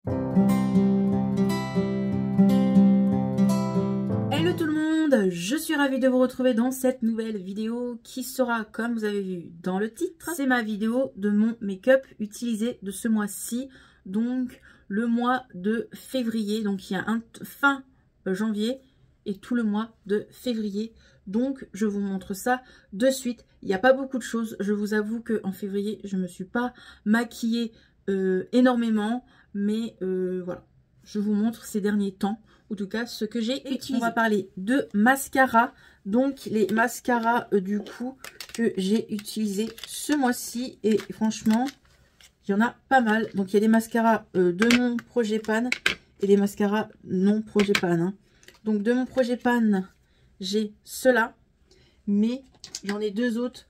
Hello tout le monde, je suis ravie de vous retrouver dans cette nouvelle vidéo qui sera, comme vous avez vu dans le titre, c'est ma vidéo de mon make-up utilisé de ce mois-ci, donc le mois de février. Donc il y a un fin janvier et tout le mois de février. Donc je vous montre ça de suite. Il n'y a pas beaucoup de choses, je vous avoue qu'en février je ne me suis pas maquillée énormément, mais voilà, je vous montre ces derniers temps, en tout cas ce que j'ai utilisé. On va parler de mascara, donc les mascaras du coup que j'ai utilisé ce mois-ci, et franchement il y en a pas mal. Donc il y a des mascaras de mon projet Pan et des mascaras non projet Pan, hein. Donc de mon projet Pan j'ai ceux-là, mais j'en ai deux autres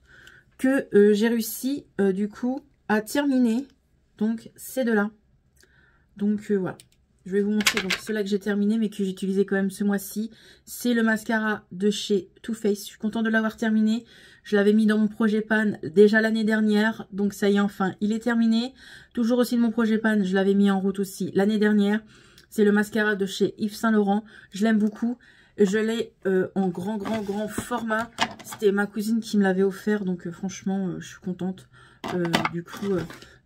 que j'ai réussi du coup à terminer. Donc ces deux-là. Donc voilà. Je vais vous montrer donc ceux-là que j'ai terminé mais que j'ai utilisé quand même ce mois-ci. C'est le mascara de chez Too Faced. Je suis contente de l'avoir terminé. Je l'avais mis dans mon projet Pan déjà l'année dernière. Donc ça y est, enfin, il est terminé. Toujours aussi de mon projet Pan, je l'avais mis en route aussi l'année dernière. C'est le mascara de chez Yves Saint Laurent. Je l'aime beaucoup. Je l'ai en grand format. C'était ma cousine qui me l'avait offert. Donc franchement, je suis contente du coup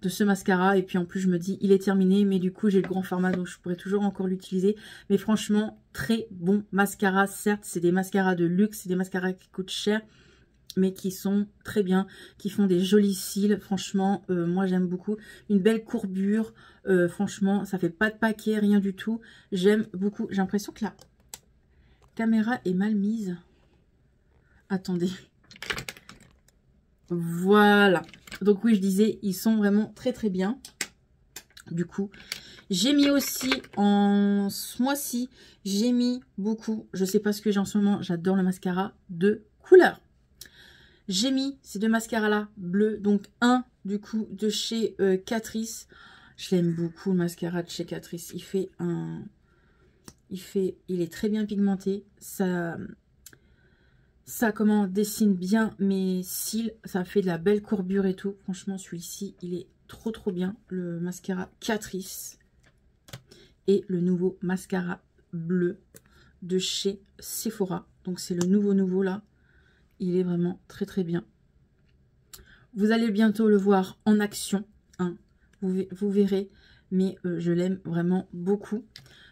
de ce mascara. Et puis en plus je me dis il est terminé, mais du coup j'ai le grand format donc je pourrais toujours encore l'utiliser. Mais franchement très bon mascara. Certes c'est des mascaras de luxe, c'est des mascaras qui coûtent cher, mais qui sont très bien, qui font des jolis cils. Franchement moi j'aime beaucoup. Une belle courbure, franchement ça fait pas de paquet, rien du tout. J'aime beaucoup. J'ai l'impression que la caméra est mal mise. Attendez. Voilà. Donc oui, je disais, ils sont vraiment très bien. Du coup, j'ai mis aussi en ce mois-ci, j'ai mis beaucoup, je sais pas ce que j'ai en ce moment, j'adore le mascara de couleur. J'ai mis ces deux mascaras là, bleus, donc un du coup de chez Catrice. Je l'aime beaucoup le mascara de chez Catrice. Il est très bien pigmenté. Ça comment dessine bien mes cils, ça fait de la belle courbure et tout. Franchement celui-ci il est trop bien, le mascara Catrice. Et le nouveau mascara bleu de chez Sephora. Donc c'est le nouveau là. Il est vraiment très bien. Vous allez bientôt le voir en action, hein. Vous verrez, mais je l'aime vraiment beaucoup.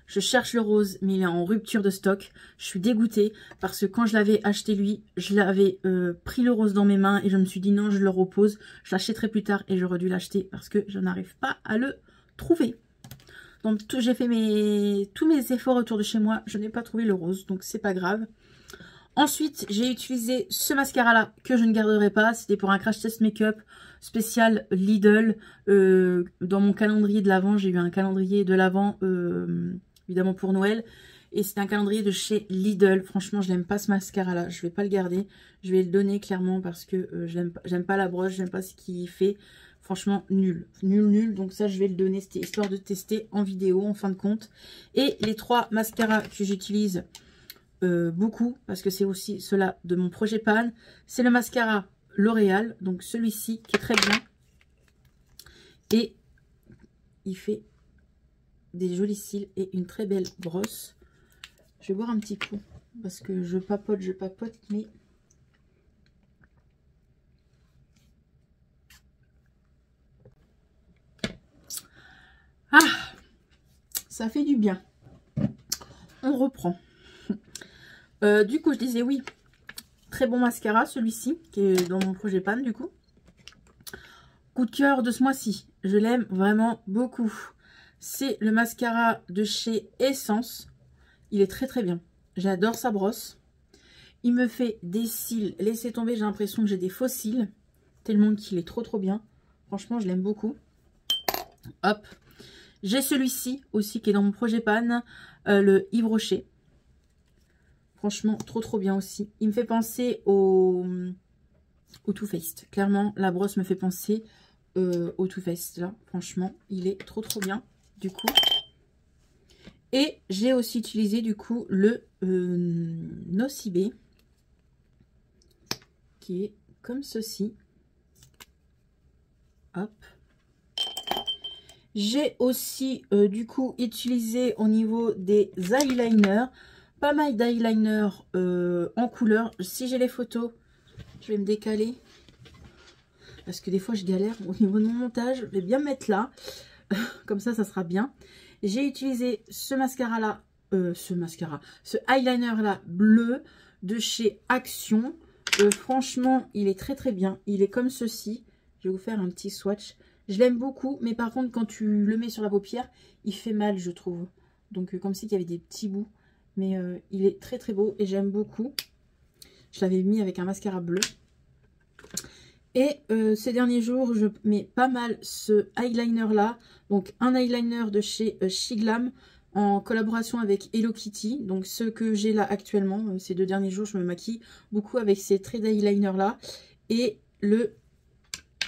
Je cherche le rose, mais il est en rupture de stock. Je suis dégoûtée parce que quand je l'avais acheté lui, je l'avais pris le rose dans mes mains et je me suis dit non, je le repose. Je l'achèterai plus tard et j'aurais dû l'acheter parce que je n'arrive pas à le trouver. Donc j'ai fait tous mes efforts autour de chez moi. Je n'ai pas trouvé le rose, donc c'est pas grave. Ensuite, j'ai utilisé ce mascara-là que je ne garderai pas. C'était pour un crash test make-up spécial Lidl. Dans mon calendrier de l'Avent, j'ai eu un calendrier de l'Avent, évidemment pour Noël. Et c'est un calendrier de chez Lidl. Franchement, je n'aime pas ce mascara-là. Je ne vais pas le garder. Je vais le donner clairement parce que j'aime pas la broche. J'aime pas ce qu'il fait. Franchement, nul. Nul. Donc ça, je vais le donner. C'était histoire de tester en vidéo, en fin de compte. Et les trois mascaras que j'utilise beaucoup, parce que c'est aussi cela de mon projet Pan, c'est le mascara L'Oréal, donc celui-ci qui est très bien et il fait des jolis cils et une très belle brosse. Je vais boire un petit coup parce que je papote mais ça fait du bien. On reprend. Du coup je disais oui, très bon mascara celui-ci qui est dans mon projet Pan du coup. Coup de cœur de ce mois-ci, je l'aime vraiment beaucoup. C'est le mascara de chez Essence. Il est très bien. J'adore sa brosse. Il me fait des cils, laissez tomber, j'ai l'impression que j'ai des faux cils. Tellement qu'il est trop bien. Franchement je l'aime beaucoup. Hop. J'ai celui-ci aussi qui est dans mon projet Pan, le Yves Rocher. Franchement, trop bien aussi. Il me fait penser au Too Faced. Clairement, la brosse me fait penser au Too Faced. Là, franchement, il est trop bien. Du coup. Et j'ai aussi utilisé du coup le Nocibé. Qui est comme ceci. Hop. J'ai aussi du coup utilisé au niveau des eyeliners, pas mal d'eyeliners en couleur. Si j'ai les photos, je vais me décaler. Parce que des fois je galère au niveau de mon montage. Je vais bien me mettre là. Comme ça sera bien. J'ai utilisé ce mascara là. Ce eyeliner là bleu de chez Action. Franchement, il est très très bien. Il est comme ceci. Je vais vous faire un petit swatch. Je l'aime beaucoup, mais par contre, quand tu le mets sur la paupière, il fait mal, je trouve. Donc, comme si il y avait des petits bouts. Mais il est très très beau et j'aime beaucoup. Je l'avais mis avec un mascara bleu. Et ces derniers jours, je mets pas mal ce eyeliner là. Donc, un eyeliner de chez Shiglam en collaboration avec Hello Kitty. Donc, ce que j'ai là actuellement, ces 2 derniers jours, je me maquille beaucoup avec ces traits d'eyeliner là. Et le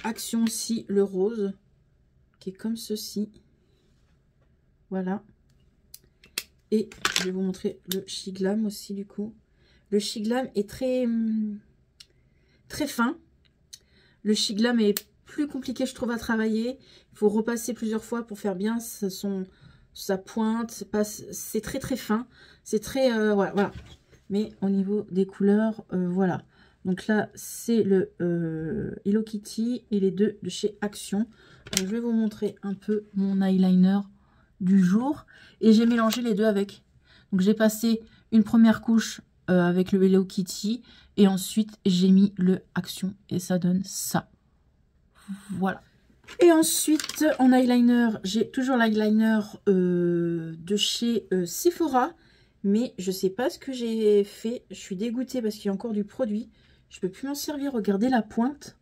Action aussi, le rose, qui est comme ceci. Voilà. Et je vais vous montrer le Shiglam aussi, du coup. Le Shiglam est très fin. Le Shiglam est plus compliqué, je trouve, à travailler. Il faut repasser plusieurs fois pour faire bien sa pointe. C'est très très fin. C'est très... voilà. Mais au niveau des couleurs, voilà. Donc là, c'est le Hello Kitty et les 2 de chez Action. Donc, je vais vous montrer un peu mon eyeliner du jour. Et j'ai mélangé les 2 avec. Donc j'ai passé une première couche avec le Hello Kitty. Et ensuite, j'ai mis le Action. Et ça donne ça. Voilà. Et ensuite, en eyeliner, j'ai toujours l'eyeliner de chez Sephora. Mais je sais pas ce que j'ai fait. Je suis dégoûtée parce qu'il y a encore du produit. Je peux plus m'en servir. Regardez la pointe.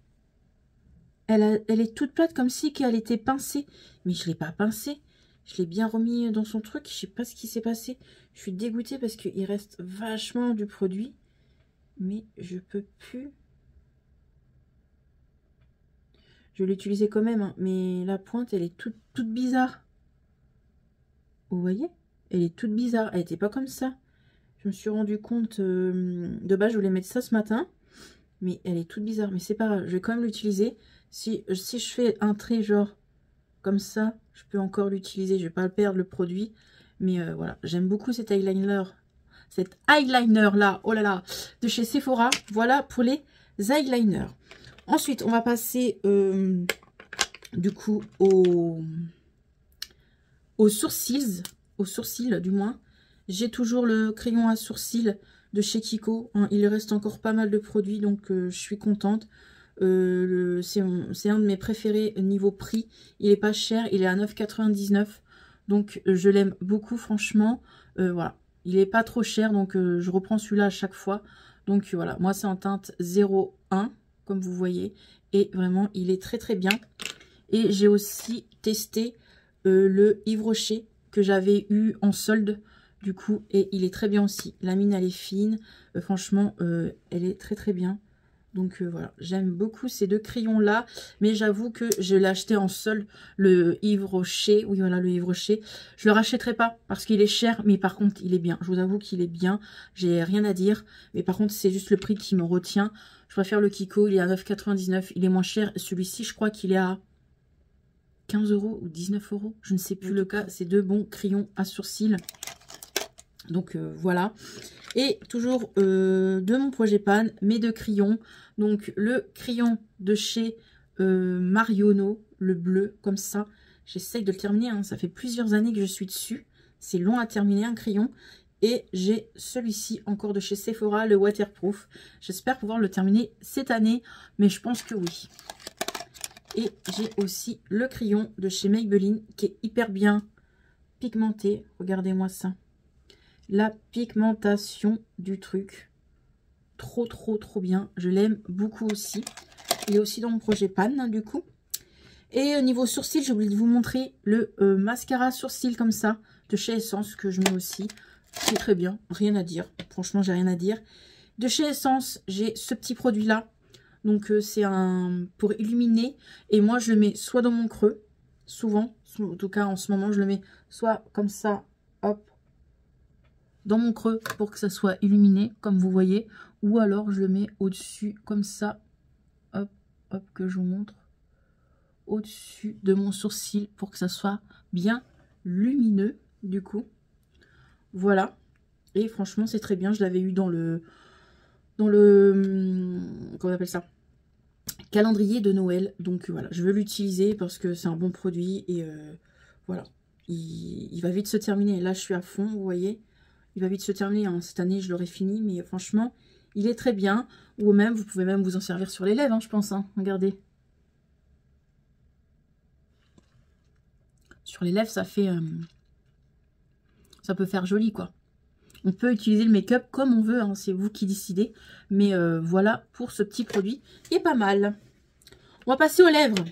Elle est toute plate comme si elle était pincée. Mais je ne l'ai pas pincée. Je l'ai bien remis dans son truc. Je sais pas ce qui s'est passé. Je suis dégoûtée parce qu'il reste vachement du produit. Mais je peux plus. Je vais l'utiliser quand même. Hein, mais la pointe, elle est toute bizarre. Vous voyez? Elle est toute bizarre. Elle n'était pas comme ça. Je me suis rendu compte. De base, je voulais mettre ça ce matin. Mais elle est toute bizarre. Mais c'est pas grave. Je vais quand même l'utiliser. Si je fais un trait genre comme ça, je peux encore l'utiliser. Je vais pas le perdre le produit. Mais voilà. J'aime beaucoup cet eyeliner. Cet eyeliner là. Oh là là. De chez Sephora. Voilà pour les eyeliners. Ensuite, on va passer du coup aux sourcils. Aux sourcils du moins. J'ai toujours le crayon à sourcils de chez Kiko. Hein, il reste encore pas mal de produits, donc je suis contente. C'est un de mes préférés niveau prix. Il est pas cher, il est à 9,99 €. Donc je l'aime beaucoup, franchement. Voilà, il est pas trop cher, donc je reprends celui-là à chaque fois. Donc voilà, moi c'est en teinte 01, comme vous voyez. Et vraiment, il est très très bien. Et j'ai aussi testé le Yves Rocher que j'avais eu en solde. Du coup, et il est très bien aussi. La mine, elle est fine. Franchement, elle est très très bien. Donc voilà, j'aime beaucoup ces 2 crayons-là. Mais j'avoue que je l'ai acheté en solde, le Yves Rocher. Oui, voilà, le Yves Rocher. Je le rachèterai pas parce qu'il est cher. Mais par contre, il est bien. Je vous avoue qu'il est bien. J'ai rien à dire. Mais par contre, c'est juste le prix qui me retient. Je préfère le Kiko. Il est à 9,99 €. Il est moins cher. Celui-ci, je crois qu'il est à 15 € ou 19 €. Je ne sais plus le cas. C'est 2 bons crayons à sourcils. Donc voilà. Et toujours de mon projet Pan, mes 2 crayons. Donc le crayon de chez Marionneau, le bleu, comme ça. J'essaye de le terminer, hein. Ça fait plusieurs années que je suis dessus. C'est long à terminer un crayon. Et j'ai celui-ci encore de chez Sephora, le waterproof. J'espère pouvoir le terminer cette année, mais je pense que oui. Et j'ai aussi le crayon de chez Maybelline qui est hyper bien pigmenté. Regardez-moi ça. La pigmentation du truc. Trop bien. Je l'aime beaucoup aussi. Il est aussi dans mon projet Pan, hein, du coup. Et au niveau sourcils, j'ai oublié de vous montrer le mascara sourcils comme ça de chez Essence que je mets aussi. C'est très bien. Rien à dire. Franchement, j'ai rien à dire. De chez Essence, j'ai ce petit produit là. Donc c'est un pour illuminer. Et moi, je le mets soit dans mon creux. Souvent. En tout cas, en ce moment, je le mets soit comme ça. Hop. Dans mon creux pour que ça soit illuminé comme vous voyez, ou alors je le mets au dessus comme ça, hop, hop, que je vous montre, au-dessus de mon sourcil pour que ça soit bien lumineux du coup. Voilà. Et franchement, c'est très bien. Je l'avais eu dans le comment on appelle ça, calendrier de Noël. Donc voilà, je veux l'utiliser parce que c'est un bon produit. Et voilà, il va vite se terminer. Là, je suis à fond, vous voyez. Il va vite se terminer. Hein. Cette année, je l'aurai fini. Mais franchement, il est très bien. Ou même, vous pouvez même vous en servir sur les lèvres, hein, je pense. Hein. Regardez. Sur les lèvres, ça fait... ça peut faire joli, quoi. On peut utiliser le make-up comme on veut, hein, c'est vous qui décidez. Mais voilà pour ce petit produit, il est pas mal. On va passer aux lèvres.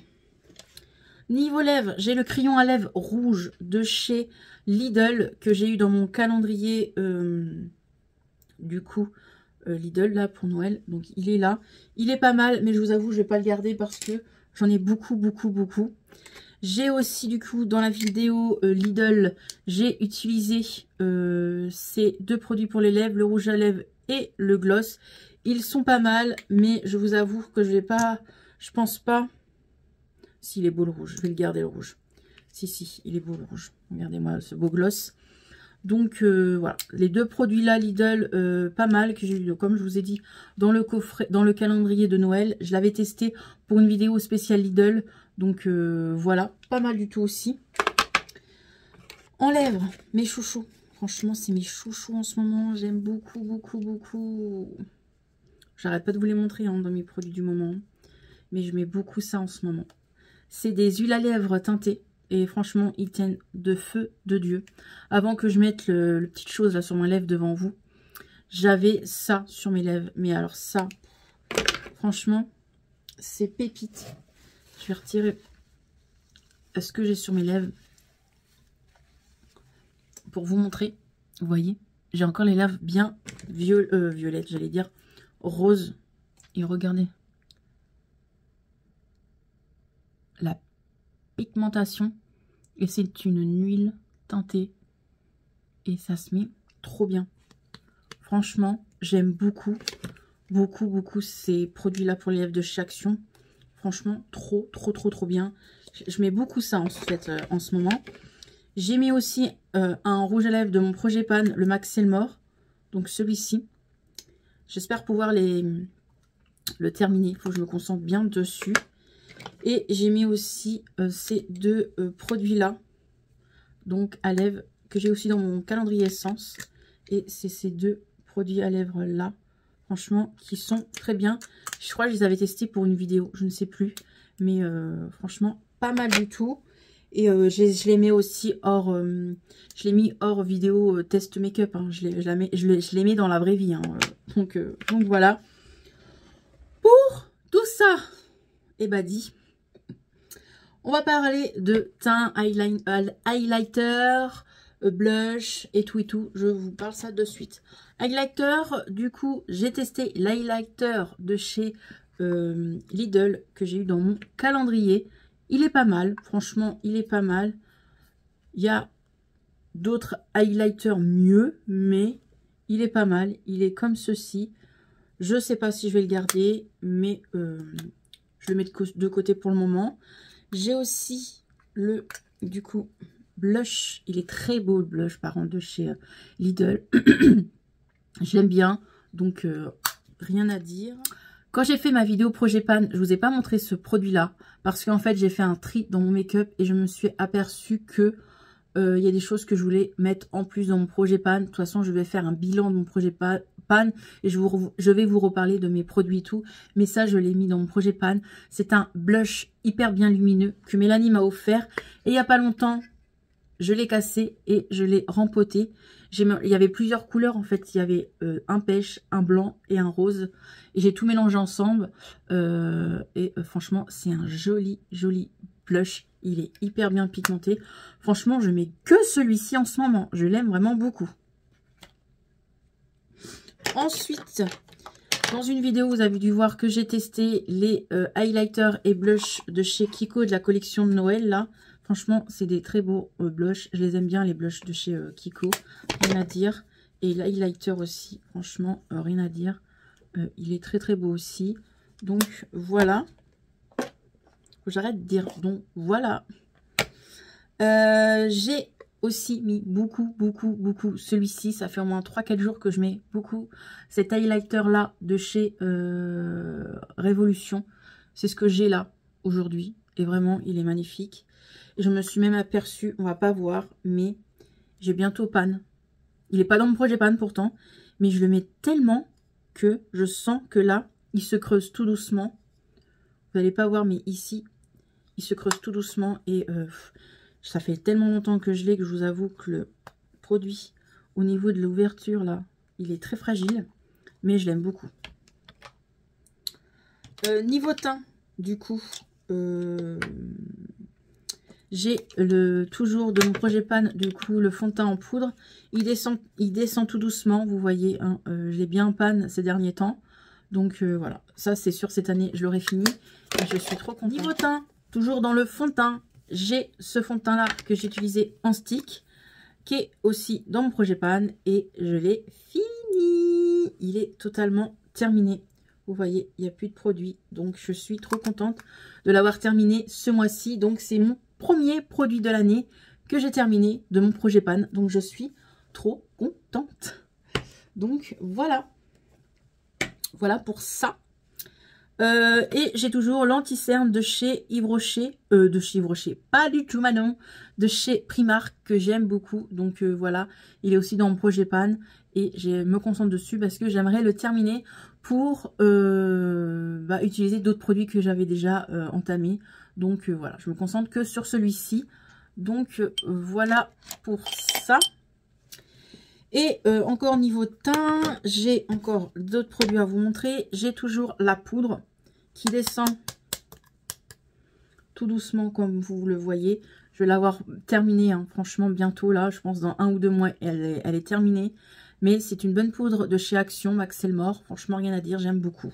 Niveau lèvres, j'ai le crayon à lèvres rouge de chez Lidl que j'ai eu dans mon calendrier du coup Lidl là pour Noël. Donc il est là. Il est pas mal, mais je vous avoue, je vais pas le garder parce que j'en ai beaucoup. J'ai aussi du coup dans la vidéo Lidl, j'ai utilisé ces deux produits pour les lèvres, le rouge à lèvres et le gloss. Ils sont pas mal, mais je vous avoue que je vais pas, je pense pas. S'il est beau le rouge, je vais le garder le rouge. Si, il est beau le rouge. Regardez-moi ce beau gloss. Donc voilà, les deux produits là Lidl, pas mal, que j'ai eu, comme je vous ai dit, dans le coffret, dans le calendrier de Noël. Je l'avais testé pour une vidéo spéciale Lidl. Donc voilà, pas mal du tout aussi. En lèvres, mes chouchous. Franchement, c'est mes chouchous en ce moment. J'aime beaucoup. J'arrête pas de vous les montrer hein, dans mes produits du moment. Mais je mets beaucoup ça en ce moment. C'est des huiles à lèvres teintées. Et franchement, ils tiennent de feu de Dieu. Avant que je mette le petite chose là sur mes lèvres devant vous, j'avais ça sur mes lèvres. Mais alors ça, franchement, c'est pépite. Je vais retirer ce que j'ai sur mes lèvres pour vous montrer. Vous voyez, j'ai encore les lèvres bien violettes, j'allais dire rose. Et regardez la pigmentation. Et c'est une huile teintée. Et ça se met trop bien. Franchement, j'aime beaucoup ces produits-là pour les lèvres de chez Action. Franchement, trop bien. Je mets beaucoup ça en fait en ce moment. J'ai mis aussi un rouge à lèvres de mon Projet Pan, le Max Elmore. Donc celui-ci. J'espère pouvoir le terminer. Il faut que je me concentre bien dessus. Et j'ai mis aussi ces deux produits-là. Donc à lèvres que j'ai aussi dans mon calendrier essence. Et c'est ces deux produits à lèvres là. Franchement, qui sont très bien. Je crois que je les avais testés pour une vidéo, je ne sais plus. Mais franchement, pas mal du tout. Et je les mets aussi hors... je l'ai mis hors vidéo test make-up. Hein. Je les mets dans la vraie vie. Hein. Donc voilà. Pour tout ça, et bah dit. On va parler de teint, highlighter, blush et tout. Je vous parle ça de suite. Highlighter, du coup, j'ai testé l'highlighter de chez Lidl que j'ai eu dans mon calendrier. Il est pas mal, franchement, il est pas mal. Il y a d'autres highlighters mieux, mais il est pas mal. Il est comme ceci. Je sais pas si je vais le garder, mais je le mets de côté pour le moment. J'ai aussi le, du coup, blush. Il est très beau le blush, par contre, de chez Lidl. Je l'aime bien, donc rien à dire. Quand j'ai fait ma vidéo Projet Pan, je vous ai pas montré ce produit-là. Parce qu'en fait, j'ai fait un tri dans mon make-up et je me suis aperçue que il y a des choses que je voulais mettre en plus dans mon Projet Pan. De toute façon, je vais faire un bilan de mon Projet Pan et je vais vous reparler de mes produits et tout. Mais ça, je l'ai mis dans mon Projet Pan. C'est un blush hyper bien lumineux que Mélanie m'a offert. Et il n'y a pas longtemps, je l'ai cassé et je l'ai rempoté. Il y avait plusieurs couleurs en fait. Il y avait un pêche, un blanc et un rose. Et j'ai tout mélangé ensemble. Franchement, c'est un joli blush. Il est hyper bien pigmenté. Franchement, je mets que celui-ci en ce moment. Je l'aime vraiment beaucoup. Ensuite, dans une vidéo, vous avez dû voir que j'ai testé les highlighters et blush de chez Kiko de la collection de Noël là. Franchement, c'est des très beaux blushs. Je les aime bien, les blushs de chez Kiko. Rien à dire. Et l'highlighter aussi, franchement, rien à dire. Il est très beau aussi. Donc, voilà. que j'arrête de dire. Donc voilà. J'ai aussi mis beaucoup. Celui-ci, ça fait au moins 3-4 jours que je mets beaucoup. Cet highlighter là de chez Révolution. C'est ce que j'ai là aujourd'hui. Et vraiment, il est magnifique. Et je me suis même aperçue, on va pas voir, mais j'ai bientôt panne. Il n'est pas dans mon projet panne pourtant. Mais je le mets tellement que je sens que là, il se creuse tout doucement. Vous n'allez pas voir, mais ici, il se creuse tout doucement. Et ça fait tellement longtemps que je l'ai que je vous avoue que le produit, au niveau de l'ouverture, là, il est très fragile. Mais je l'aime beaucoup. Niveau teint, du coup, j'ai toujours de mon projet pan, du coup, le fond de teint en poudre. Il descend tout doucement, vous voyez. Hein, je l'ai bien pan ces derniers temps. Donc voilà, ça c'est sûr, cette année, je l'aurai fini. Et je suis trop contente. Niveau teint, toujours dans le fond de teint, j'ai ce fond de teint là que j'ai utilisé en stick, qui est aussi dans mon projet pan. Et je l'ai fini. Il est totalement terminé. Vous voyez, il n'y a plus de produit. Donc je suis trop contente de l'avoir terminé ce mois-ci. Donc c'est mon premier produit de l'année que j'ai terminé de mon projet pan. Donc je suis trop contente. Donc voilà. Voilà pour ça. Et j'ai toujours l'anti-cerne de chez Yves Rocher. De chez Yves Rocher, pas du tout Manon. De chez Primark que j'aime beaucoup. Donc voilà, il est aussi dans mon projet pan. Et je me concentre dessus parce que j'aimerais le terminer pour utiliser d'autres produits que j'avais déjà entamés. Donc voilà, je me concentre que sur celui-ci. Donc voilà pour ça. Et encore niveau teint, j'ai encore d'autres produits à vous montrer. J'ai toujours la poudre qui descend tout doucement comme vous le voyez. Je vais l'avoir terminée, hein, franchement, bientôt là. Je pense dans 1 ou 2 mois, elle est terminée. Mais c'est une bonne poudre de chez Action, Max Elmore. Franchement, rien à dire, j'aime beaucoup.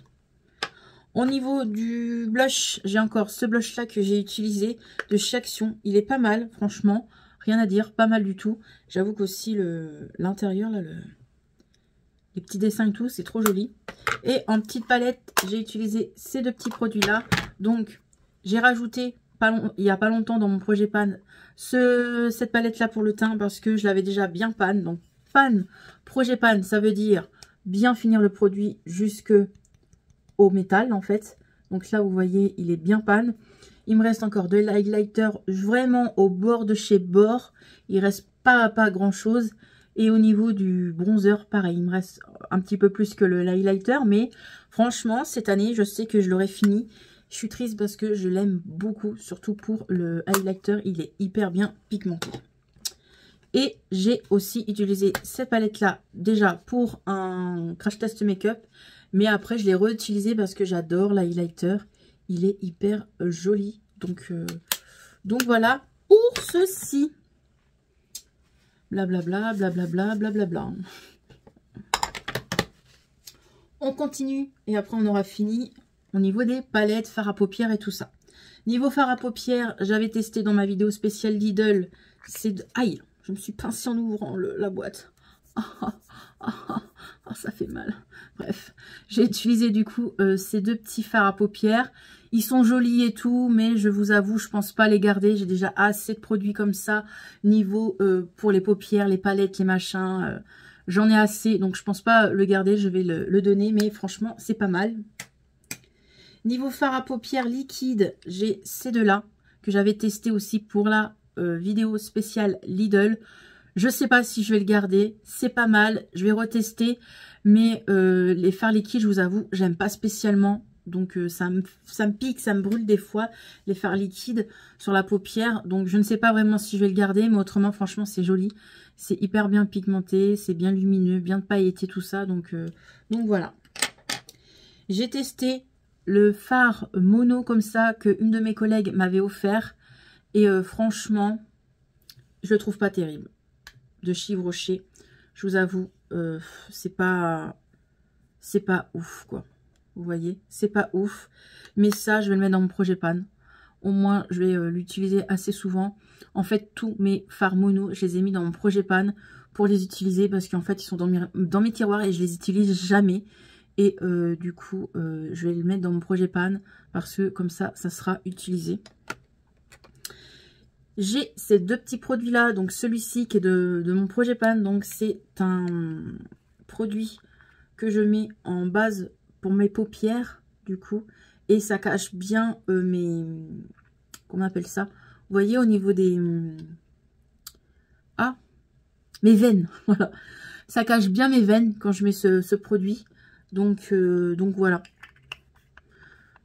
Au niveau du blush, j'ai encore ce blush là que j'ai utilisé de chez Action. Il est pas mal, franchement. Rien à dire, pas mal du tout. J'avoue qu'aussi l'intérieur, là, les petits dessins et tout, c'est trop joli. Et en petite palette, j'ai utilisé ces deux petits produits-là. Donc, j'ai rajouté, il n'y a pas longtemps dans mon projet pan, cette palette-là pour le teint parce que je l'avais déjà bien pan. Donc, pan, projet pan, ça veut dire bien finir le produit jusque au métal, en fait. Donc là, vous voyez, il est bien pan. Il me reste encore de l'highlighter vraiment au bord de chez Bord. Il reste pas grand chose. Et au niveau du bronzer, pareil, il me reste un petit peu plus que le highlighter. Mais franchement, cette année, je sais que je l'aurai fini. Je suis triste parce que je l'aime beaucoup. Surtout pour le highlighter, il est hyper bien pigmenté. Et j'ai aussi utilisé cette palette-là déjà pour un crash test make-up. Mais après, je l'ai réutilisé parce que j'adore l'highlighter. Il est hyper joli. Donc voilà pour ceci. Blablabla, blablabla, blablabla. On continue et après on aura fini au niveau des palettes, fard à paupières et tout ça. Niveau fard à paupières, j'avais testé dans ma vidéo spéciale Lidl. C'est de... Aïe, je me suis pincée en ouvrant la boîte. Ça fait mal. Bref, j'ai utilisé du coup ces deux petits fards à paupières. Ils sont jolis et tout, mais je vous avoue, je pense pas les garder. J'ai déjà assez de produits comme ça. Niveau pour les paupières, les palettes, les machins. J'en ai assez, donc je pense pas le garder. Je vais le donner, mais franchement, c'est pas mal. Niveau fard à paupières liquide, j'ai ces deux-là que j'avais testé aussi pour la vidéo spéciale Lidl. Je sais pas si je vais le garder. C'est pas mal. Je vais retester. Mais les fards liquides, je vous avoue, j'aime pas spécialement. Donc ça me pique, ça me brûle des fois, les fards liquides sur la paupière. Donc je ne sais pas vraiment si je vais le garder. Mais autrement, franchement, c'est joli. C'est hyper bien pigmenté. C'est bien lumineux, bien pailleté, tout ça. Donc voilà. J'ai testé le fard mono comme ça que une de mes collègues m'avait offert. Et franchement, je le trouve pas terrible. De chez Yves Rocher, je vous avoue, c'est pas ouf quoi. Vous voyez, c'est pas ouf. Mais ça, je vais le mettre dans mon projet pan. Au moins, je vais l'utiliser assez souvent. En fait, tous mes fards mono, je les ai mis dans mon projet pan pour les utiliser parce qu'en fait, ils sont dans mes tiroirs et je les utilise jamais. Et du coup, je vais le mettre dans mon projet pan parce que comme ça sera utilisé. J'ai ces deux petits produits là, donc celui-ci qui est de mon projet pan. Donc c'est un produit que je mets en base pour mes paupières du coup. Et ça cache bien mes... Comment on appelle ça? Vous voyez au niveau des... Ah, mes veines, voilà. Ça cache bien mes veines quand je mets ce produit. Donc voilà.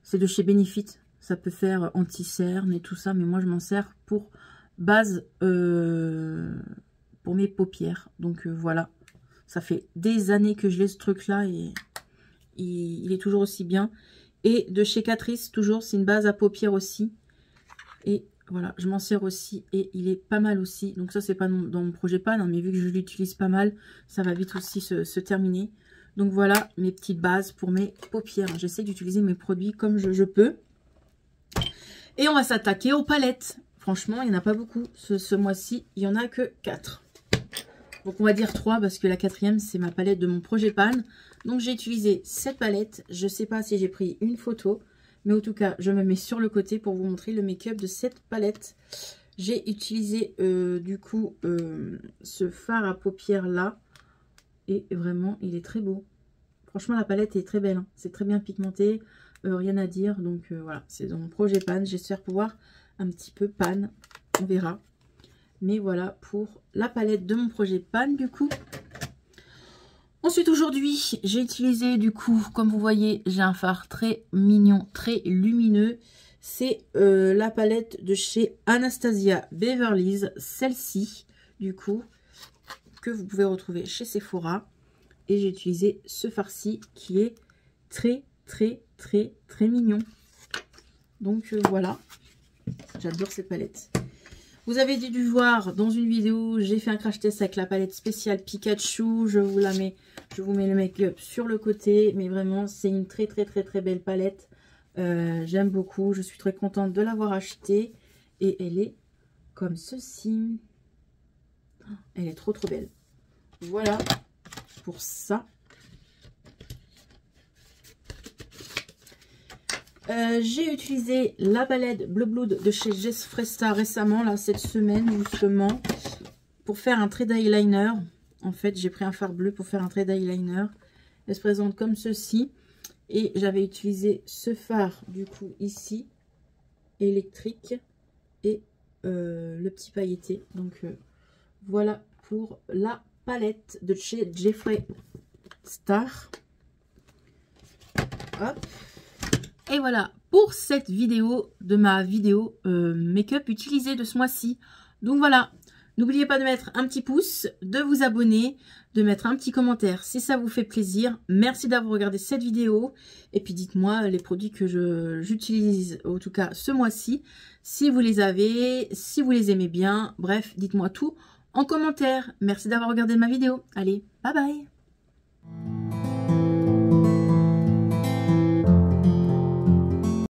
C'est de chez Benefit. Ça peut faire anti-cerne et tout ça. Mais moi, je m'en sers pour base pour mes paupières. Donc voilà. Ça fait des années que je l'ai ce truc-là. Et il est toujours aussi bien. Et de chez Catrice, toujours. C'est une base à paupières aussi. Et voilà, je m'en sers aussi. Et il est pas mal aussi. Donc ça, c'est pas dans mon projet pan. Hein, mais vu que je l'utilise pas mal, ça va vite aussi se terminer. Donc voilà mes petites bases pour mes paupières. J'essaie d'utiliser mes produits comme je peux. Et on va s'attaquer aux palettes. Franchement, il n'y en a pas beaucoup. Ce mois-ci, il n'y en a que 4. Donc on va dire 3 parce que la 4e, c'est ma palette de mon projet pan. Donc j'ai utilisé cette palette. Je ne sais pas si j'ai pris une photo. Mais en tout cas, je me mets sur le côté pour vous montrer le make-up de cette palette. J'ai utilisé du coup ce fard à paupières là. Et vraiment, il est très beau. Franchement, la palette est très belle. Hein. C'est très bien pigmenté. Rien à dire. Donc voilà, c'est dans mon projet pan. J'espère pouvoir un petit peu pan. On verra. Mais voilà pour la palette de mon projet pan du coup. Ensuite, aujourd'hui, j'ai utilisé du coup, comme vous voyez, j'ai un fard très mignon, très lumineux. C'est la palette de chez Anastasia Beverly Hills. Celle-ci, du coup, que vous pouvez retrouver chez Sephora. Et j'ai utilisé ce fard-ci qui est très mignon. Donc voilà, j'adore cette palette. Vous avez dû voir dans une vidéo, j'ai fait un crash test avec la palette spéciale Pikachu. Je vous mets le make-up sur le côté. Mais vraiment, c'est une très belle palette. J'aime beaucoup, je suis très contente de l'avoir achetée. Et elle est comme ceci. Elle est trop belle. Voilà. Pour ça. J'ai utilisé la palette Bleu Blood de chez Jess Fresta récemment, là, cette semaine, justement, pour faire un trait d'eyeliner. En fait, j'ai pris un fard bleu pour faire un trait d'eyeliner. Elle se présente comme ceci. Et j'avais utilisé ce fard, du coup, ici, électrique, et le petit pailleté. Donc, voilà pour la palette de chez Jeffree Star. Hop. Et voilà pour cette vidéo de ma vidéo make-up utilisée de ce mois-ci. Donc voilà, n'oubliez pas de mettre un petit pouce, de vous abonner, de mettre un petit commentaire si ça vous fait plaisir. Merci d'avoir regardé cette vidéo. Et puis dites-moi les produits que j'utilise, en tout cas ce mois-ci, si vous les avez, si vous les aimez bien. Bref, dites-moi tout en commentaire. Merci d'avoir regardé ma vidéo. Allez, bye bye.